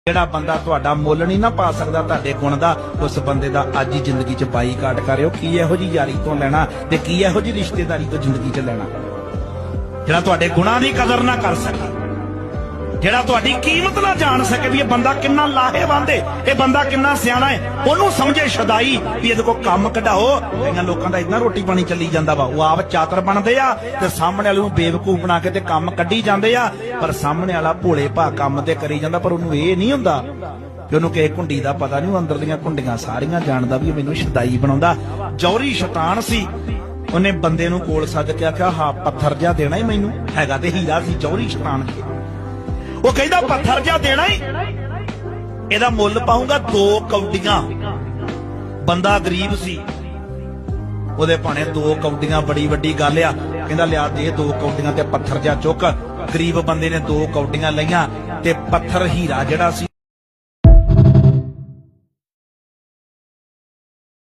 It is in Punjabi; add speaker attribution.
Speaker 1: ਜਿਹੜਾ ਬੰਦਾ ਤੁਹਾਡਾ ਮੁੱਲ ਨਹੀਂ ਨਾ ਪਾ ਸਕਦਾ ਤੁਹਾਡੇ ਗੁਣ ਦਾ, ਉਸ ਬੰਦੇ ਦਾ ਅੱਜ ਹੀ ਜ਼ਿੰਦਗੀ 'ਚ ਬਾਈਕਾਟ ਕਰਿਓ। ਕੀ ਇਹੋ ਜੀ ਯਾਰੀ ਤੋਂ ਲੈਣਾ ਤੇ ਕੀ ਇਹੋ ਜੀ ਰਿਸ਼ਤੇਦਾਰੀ ਤੋਂ ਜ਼ਿੰਦਗੀ 'ਚ ਲੈਣਾ ਜਿਹੜਾ ਤੁਹਾਡੇ ਗੁਣਾਂ ਦੀ ਕਦਰ ਨਾ ਕਰ ਸਕੇ, ਜਿਹੜਾ ਤੁਹਾਡੀ ਕੀਮਤ ਨਾ ਜਾਣ ਸਕੇ ਵੀ ਇਹ ਬੰਦਾ ਕਿੰਨਾ ਲਾਹੇਵੰਦ ਹੈ, ਇਹ ਬੰਦਾ ਕਿੰਨਾ ਸਿਆਣਾ ਹੈ। ਉਹਨੂੰ ਸਮਝੇ ਸ਼ਦਾਈ ਵੀ ਇਹਦੇ ਕੋਲ ਕੰਮ ਕਢਾਓ। ਕਈਆਂ ਲੋਕਾਂ ਦਾ ਇਦਾਂ ਰੋਟੀ ਪਾਣੀ ਚੱਲੀ ਜਾਂਦਾ ਵਾ, ਉਹ ਆਪ ਚਾਤਰ ਬਣਦੇ ਆ ਤੇ ਸਾਹਮਣੇ ਵਾਲੇ ਨੂੰ ਬੇਵਕੂਫ ਬਣਾ ਕੇ ਤੇ ਕੰਮ ਕੱਢੀ ਜਾਂਦੇ ਆ। ਪਰ ਸਾਹਮਣੇ ਵਾਲਾ ਭੋਲੇ ਭਾ ਕੰਮ ਤੇ ਕਰੀ ਜਾਂਦਾ, ਪਰ ਉਹਨੂੰ ਇਹ ਨਹੀਂ ਹੁੰਦਾ ਕਿ ਉਹਨੂੰ ਕਿਸੇ ਕੁੰਡੀ ਦਾ ਪਤਾ ਨਹੀਂ, ਉਹ ਅੰਦਰ ਦੀਆਂ ਕੁੰਡੀਆਂ ਸਾਰੀਆਂ ਜਾਣਦਾ ਵੀ ਮੈਨੂੰ ਸ਼ਦਾਈ ਬਣਾਉਂਦਾ। ਜੌਹਰੀ ਸ਼ੈਤਾਨ ਸੀ, ਉਹਨੇ ਬੰਦੇ ਨੂੰ ਕੋਲ ਸੱਦ ਕੇ ਆਖਿਆ ਹਾਂ ਪੱਥਰ ਜਿਹਾ ਦੇਣਾ ਹੀ ਮੈਨੂੰ, ਹੈਗਾ ਤੇ ਹੀਰਾ ਸੀ ਜੌਹਰੀ ਸ਼ੈਤਾਨ। ਉਹ ਕਹਿੰਦਾ ਪੱਥਰ ਜਿਹਾ ਦੇਣਾ ਹੀ, ਇਹਦਾ ਮੁੱਲ ਪਾਉਂਗਾ 2 ਕੌਡੀਆਂ। ਬੰਦਾ ਗਰੀਬ ਸੀ, ਉਹਦੇ ਭਾਣੇ 2 ਕੌਡੀਆਂ ਬੜੀ ਵੱਡੀ ਗੱਲ ਆ। ਕਹਿੰਦਾ ਲਿਆ ਦੇ 2 ਕੌਡੀਆਂ ਤੇ ਪੱਥਰ ਜਿਹਾ ਚੁੱਕ। ਗਰੀਬ ਬੰਦੇ ਨੇ 2 ਕੌਡੀਆਂ ਲਈਆਂ ਤੇ ਪੱਥਰ ਹੀਰਾ ਜਿਹੜਾ ਸੀ